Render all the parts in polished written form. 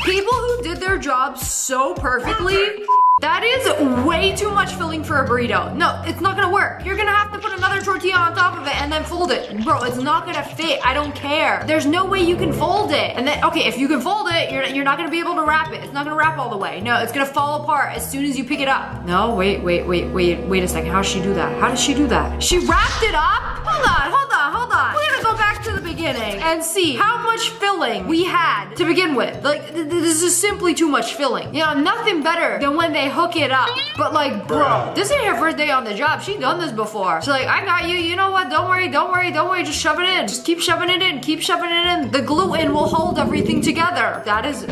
People who did their job so perfectly, that is way too much filling for a burrito. No, it's not gonna work. You're gonna have to put another tortilla on top of it and then fold it. Bro, it's not gonna fit. I don't care. There's no way you can fold it. And then, okay, if you can fold it, you're not gonna be able to wrap it. It's not gonna wrap all the way. No, it's gonna fall apart as soon as you pick it up. No, wait a second. How does she do that? How does she do that? She wrapped it up? Hold on. We're gonna go back to the beginning and see how much filling we had to begin with. Like, this is simply too much filling. You know, nothing better than when they hook it up. But like, bro, this ain't her first day on the job. She's done this before. She's like, I got you. You know what? Don't worry. Just shove it in. Just keep shoving it in. The gluten will hold everything together. That is...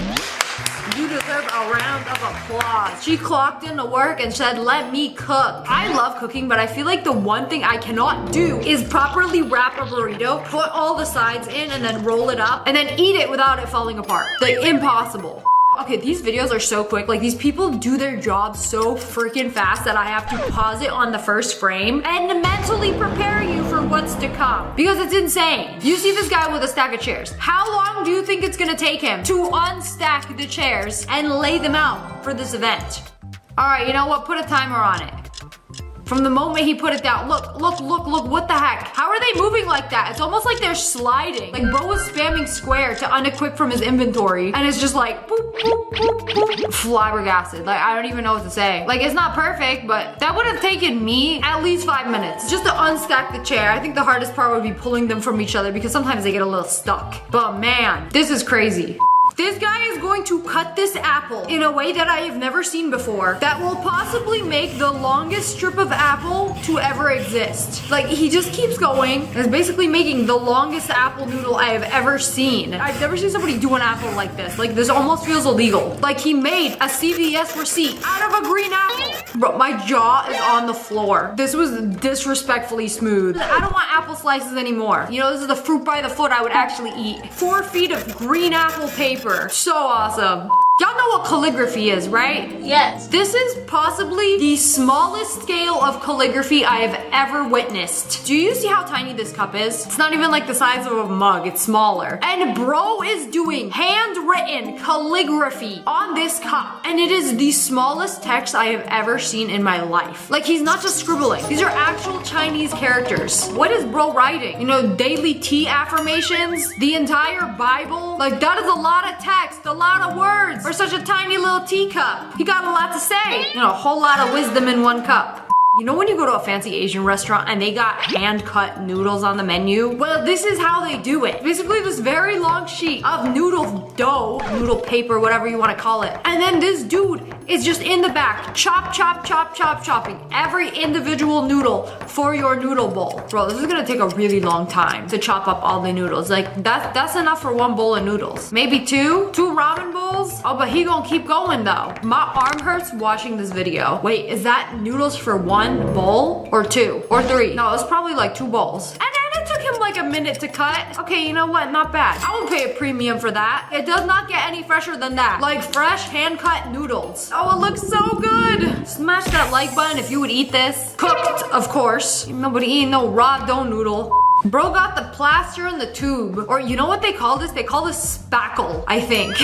You deserve a round of applause. She clocked into work and said, let me cook. I love cooking, but I feel like the one thing I cannot do is properly wrap a burrito, put all the sides in, and then roll it up, and then eat it without it falling apart. Like, impossible. Okay, these videos are so quick. Like, these people do their job so freaking fast that I have to pause it on the first frame and mentally prepare you for what's to come. Because it's insane. You see this guy with a stack of chairs. How long do you think it's gonna take him to unstack the chairs and lay them out for this event? All right, you know what? Put a timer on it. From the moment he put it down, look, what the heck? How are they moving like that? It's almost like they're sliding. Like, bro was spamming square to unequip from his inventory, and it's just like, boop, boop, boop, boop. Flabbergasted. Like, I don't even know what to say. Like, it's not perfect, but that would have taken me at least 5 minutes just to unstack the chair. I think the hardest part would be pulling them from each other because sometimes they get a little stuck. But man, this is crazy. This guy is going to cut this apple in a way that I have never seen before that will possibly make the longest strip of apple to ever exist. Like, he just keeps going and is basically making the longest apple noodle I have ever seen. I've never seen somebody do an apple like this. Like, this almost feels illegal. Like, he made a CVS receipt out of a green apple. Bro, my jaw is on the floor. This was disrespectfully smooth. I don't want apple slices anymore. You know, this is the fruit by the foot I would actually eat. 4 feet of green apple paper. So awesome. Y'all know what calligraphy is, right? Yes. This is possibly the smallest scale of calligraphy I have ever witnessed. Do you see how tiny this cup is? It's not even like the size of a mug, it's smaller. And bro is doing handwritten calligraphy on this cup. And it is the smallest text I have ever seen in my life. Like, he's not just scribbling. These are actual Chinese characters. What is bro writing? You know, daily tea affirmations? The entire Bible? Like, that is a lot of text, a lot of words. For such a tiny little teacup. He got a lot to say. You know, a whole lot of wisdom in one cup. You know when you go to a fancy Asian restaurant and they got hand-cut noodles on the menu? Well, this is how they do it. Basically, this very long sheet of noodle dough, noodle paper, whatever you want to call it. And then this dude is just in the back, chopping every individual noodle for your noodle bowl. Bro, this is gonna take a really long time to chop up all the noodles. Like, that's enough for 1 bowl of noodles. Maybe 2 ramen bowls? Oh, but he gonna keep going though. My arm hurts watching this video. Wait, is that noodles for 1 bowl or 2 or 3? No, it's probably like 2 bowls. And then it took him like a minute to cut. Okay, you know what? Not bad. I won't pay a premium for that. It does not get any fresher than that. Like fresh hand-cut noodles. Oh, it looks so good. Smash that like button if you would eat this. Cooked, of course. Nobody eating no raw dough noodle. Bro got the plaster in the tube. Or you know what they call this? They call this spackle, I think.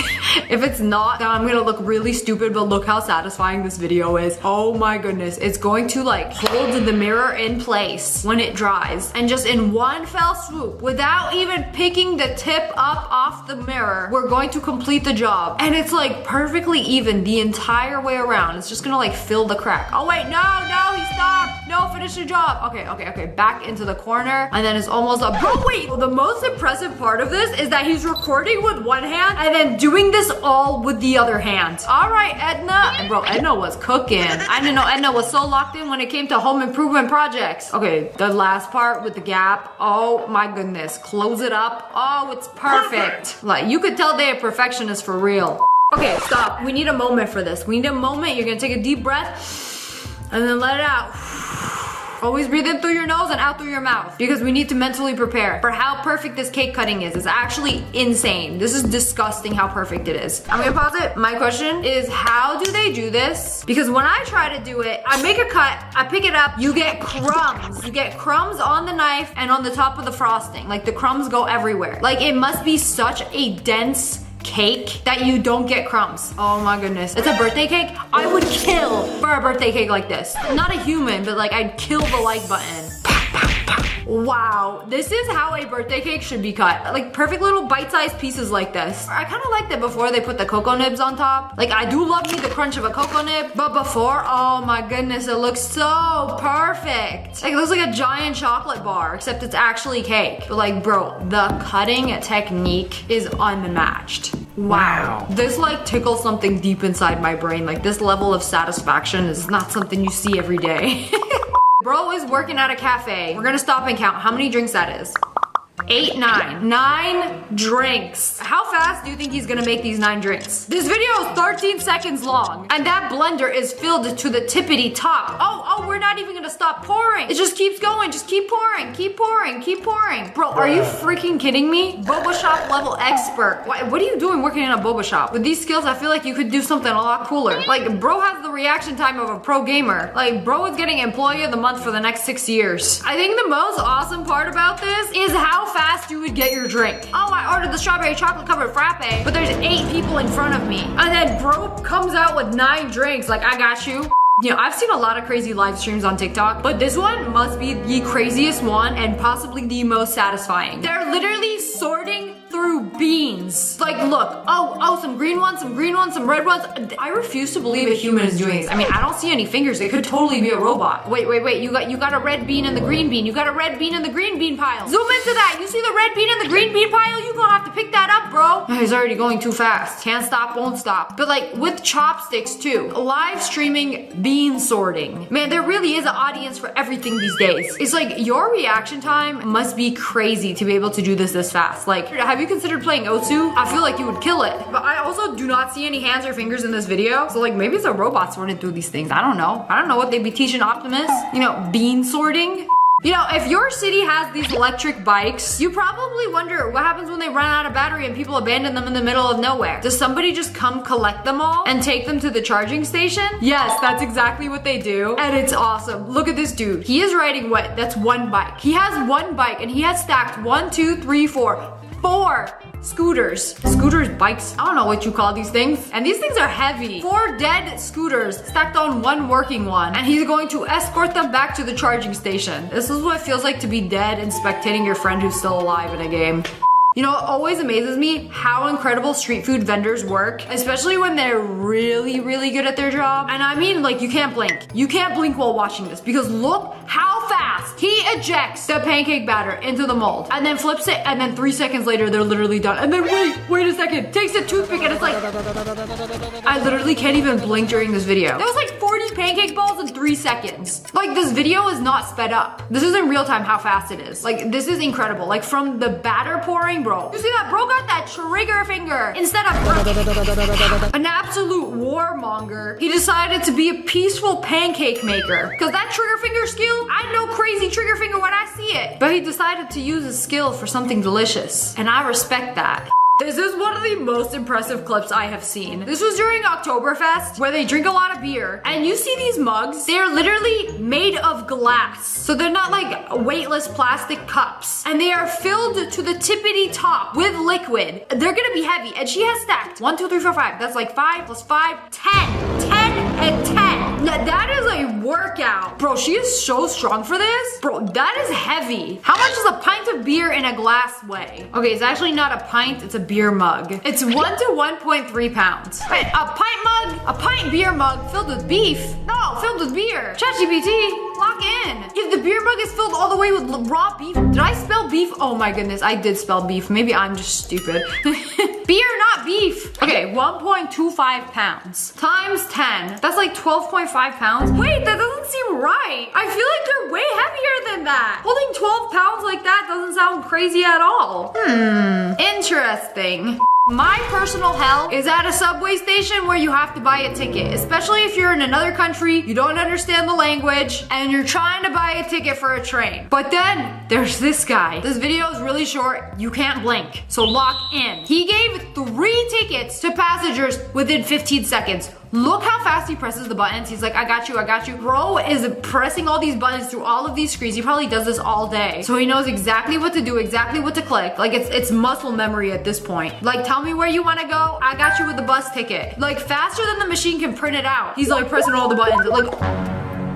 If it's not, then I'm gonna look really stupid, but look how satisfying this video is. Oh my goodness. It's going to like hold the mirror in place when it dries. And just in one fell swoop, without even picking the tip up off the mirror, we're going to complete the job. And it's like perfectly even the entire way around. It's just gonna like fill the crack. Oh wait, no, he stopped. No, finish the job. Okay, back into the corner. And then it's almost up. Bro, wait, the most impressive part of this is that he's recording with one hand and then doing this all with the other hand. All right, Edna. And bro, Edna was cooking. I didn't know Edna was so locked in when it came to home improvement projects. Okay, the last part with the gap. Oh my goodness. Close it up. Oh, it's perfect. Like, you could tell they are perfectionists for real. Okay, stop. We need a moment for this. We need a moment. You're gonna take a deep breath and then let it out. Always breathe in through your nose and out through your mouth because we need to mentally prepare for how perfect this cake cutting is. It's actually insane. This is disgusting how perfect it is. I'm gonna pause it. My question is, how do they do this? Because when I try to do it, I make a cut, I pick it up, you get crumbs. You get crumbs on the knife and on the top of the frosting. Like, the crumbs go everywhere. Like, it must be such a dense cake that you don't get crumbs. Oh my goodness. It's a birthday cake. I would kill for a birthday cake like this. Not a human, but like I'd kill the like button. Wow, this is how a birthday cake should be cut. Like perfect little bite-sized pieces like this. I kind of liked it before they put the cocoa nibs on top. Like I do love me the crunch of a cocoa nib, but before, oh my goodness, it looks so perfect. Like it looks like a giant chocolate bar, except it's actually cake. But like bro, the cutting technique is unmatched. Wow. This like tickles something deep inside my brain. Like this level of satisfaction is not something you see every day. Bro is working at a cafe. We're gonna stop and count how many drinks that is. 8, 9. 9 drinks. How fast do you think he's gonna make these 9 drinks? This video is 13 seconds long, and that blender is filled to the tippity top. Oh, we're not even gonna stop pouring. It just keeps going. Just keep pouring, keep pouring, keep pouring. Bro, are you freaking kidding me? Boba shop level expert. What are you doing working in a boba shop? With these skills, I feel like you could do something a lot cooler. Like, bro has the reaction time of a pro gamer. Like, bro is getting employee of the month for the next 6 years. I think the most awesome part about this is how fast you would get your drink. Oh, I ordered the strawberry chocolate covered frappe, but there's 8 people in front of me. And then bro comes out with 9 drinks. Like, I got you. You know, I've seen a lot of crazy live streams on TikTok, but this one must be the craziest one and possibly the most satisfying. They're literally sorting through beans. Like, look, oh, some green ones, some green ones, some red ones. I refuse to believe a human is doing this. I mean, I don't see any fingers. It could totally be a robot. Wait. You got a red bean and the green bean. You got a red bean in the green bean pile. Zoom into that. You see the red bean in the green bean pile? You gonna have to pick that up, bro. He's already going too fast. Can't stop, won't stop. But like with chopsticks too. Live streaming bean sorting. Man, there really is an audience for everything these days. It's like your reaction time must be crazy to be able to do this fast. Like, have you considered playing Otsu? I feel like you would kill it. But I also do not see any hands or fingers in this video. So like maybe it's a robot sorting through these things. I don't know. I don't know what they'd be teaching Optimus. You know, bean sorting. You know, if your city has these electric bikes, you probably wonder what happens when they run out of battery and people abandon them in the middle of nowhere. Does somebody just come collect them all and take them to the charging station? Yes, that's exactly what they do. And it's awesome. Look at this dude. He is riding what? That's one bike. He has one bike and he has stacked 1, 2, 3, 4 scooters. Scooters, bikes, I don't know what you call these things. And these things are heavy. 4 dead scooters stacked on one working one. And he's going to escort them back to the charging station. This is what it feels like to be dead and spectating your friend who's still alive in a game. You know, it always amazes me how incredible street food vendors work, especially when they're really, really good at their job. And I mean, like, you can't blink. You can't blink while watching this because look how fast he ejects the pancake batter into the mold and then flips it, and then 3 seconds later, they're literally done. And then wait a second, takes a toothpick and it's like, I literally can't even blink during this video. That was like 40 pancake balls in 3 seconds. Like, this video is not sped up. This is in real time how fast it is. Like, this is incredible. Like, from the batter pouring, bro. You see that? Bro got that trigger finger instead of an absolute warmonger. He decided to be a peaceful pancake maker. Cause that trigger finger skill, I know crazy trigger finger when I see it. But he decided to use his skill for something delicious. And I respect that. This is one of the most impressive clips I have seen. This was during Oktoberfest, where they drink a lot of beer. And you see these mugs, they're literally made of glass. So they're not like weightless plastic cups. And they are filled to the tippity top with liquid. They're gonna be heavy. And she has stacked 1, 2, 3, 4, 5. That's like 5 plus 5, 10. 10 and 10. Now that is a workout. Bro, she is so strong for this. Bro, that is heavy. How much is a pint of beer in a glass weigh? Okay, it's actually not a pint, it's a beer mug. It's 1 to 1.3 pounds. Wait, a pint mug? A pint beer mug filled with beef? No, filled with beer. ChatGPT, lock in. If the beer mug is filled all the way with raw beef, did I spell beef? Oh my goodness, I did spell beef. Maybe I'm just stupid. Beer, not beef. Okay, 1.25 pounds times 10. That's like 12.5 pounds. Wait, that doesn't seem right. I feel like they're way heavier than that. Holding 12 pounds like that doesn't sound crazy at all. Interesting. My personal hell is at a subway station where you have to buy a ticket, especially if you're in another country, you don't understand the language, and you're trying to buy a ticket for a train. But then there's this guy. This video is really short. You can't blink, so lock in. He gave 3 tickets to passengers within 15 seconds. Look how fast he presses the buttons. He's like, I got you, I got you. Bro is pressing all these buttons through all of these screens. He probably does this all day. So he knows exactly what to do, exactly what to click. Like it's muscle memory at this point. Like, tell me where you wanna go. I got you with the bus ticket. Like faster than the machine can print it out. He's like pressing all the buttons. Like,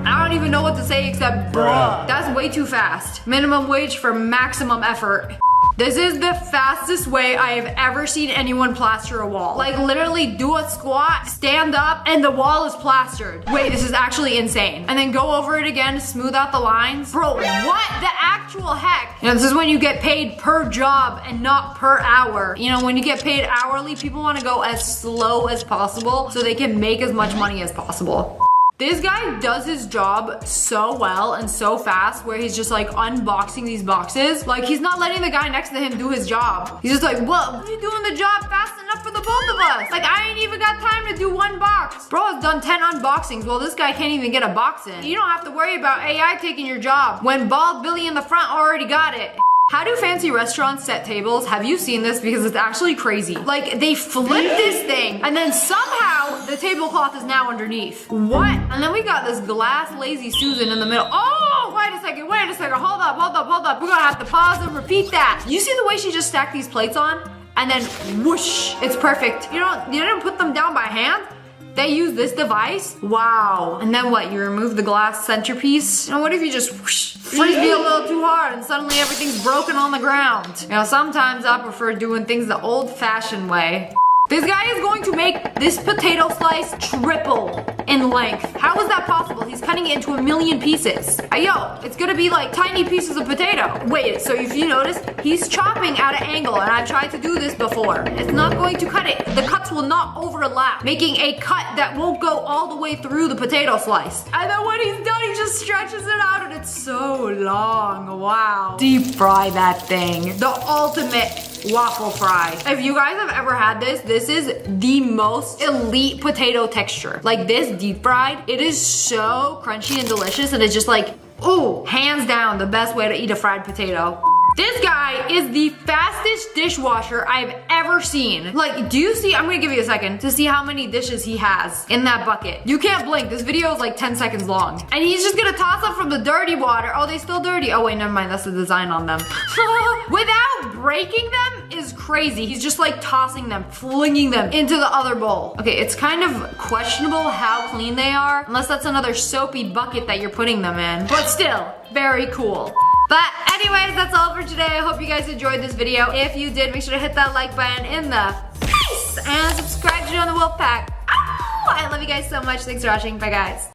I don't even know what to say except bruh. That's way too fast. Minimum wage for maximum effort. This is the fastest way I have ever seen anyone plaster a wall. Like literally do a squat, stand up, and the wall is plastered. Wait, this is actually insane. And then go over it again, smooth out the lines. Bro, what the actual heck? You know, this is when you get paid per job and not per hour. You know, when you get paid hourly, people want to go as slow as possible so they can make as much money as possible. This guy does his job so well and so fast where he's just like unboxing these boxes. Like he's not letting the guy next to him do his job. He's just like, well, you doing the job fast enough for the both of us? Like I ain't even got time to do one box. Bro has done 10 unboxings. Well, this guy can't even get a box in. You don't have to worry about AI taking your job when Bald Billy in the front already got it. How do fancy restaurants set tables? Have you seen this? Because it's actually crazy. Like they flip this thing and then somehow the tablecloth is now underneath. What? And then we got this glass lazy Susan in the middle. Oh, wait a second, hold up. We're gonna have to pause and repeat that. You see the way she just stacked these plates on? And then whoosh, it's perfect. You didn't put them down by hand? They use this device? Wow. And then what, you remove the glass centerpiece? And what if you just whoosh, frisbee a little too hard and suddenly everything's broken on the ground? You know, sometimes I prefer doing things the old-fashioned way. This guy is going to make this potato slice triple in length. How is that possible? He's cutting it into 1,000,000 pieces. Yo, it's gonna be like tiny pieces of potato. Wait, so if you notice, he's chopping at an angle, and I've tried to do this before. It's not going to cut it. The cuts will not overlap, making a cut that won't go all the way through the potato slice. And then when he's done, he just stretches it out, and it's so long. Wow. Deep fry that thing. The ultimate waffle fry. If you guys have ever had this is the most elite potato texture. Like this deep fried, it is so crunchy and delicious, and it's just like, ooh, hands down the best way to eat a fried potato. This guy is the fastest dishwasher I've ever seen. Like, do you see, I'm gonna give you a second to see how many dishes he has in that bucket. You can't blink, this video is like 10 seconds long. And he's just gonna toss up from the dirty water. Oh, they still dirty. Oh wait, never mind, that's the design on them. Without breaking them is crazy. He's just like tossing them, flinging them into the other bowl. Okay, it's kind of questionable how clean they are, unless that's another soapy bucket that you're putting them in. But still, very cool. But anyways, that's all for today. I hope you guys enjoyed this video. If you did, make sure to hit that like button in the face and subscribe to join the Wolf Pack. Oh, I love you guys so much. Thanks for watching. Bye guys.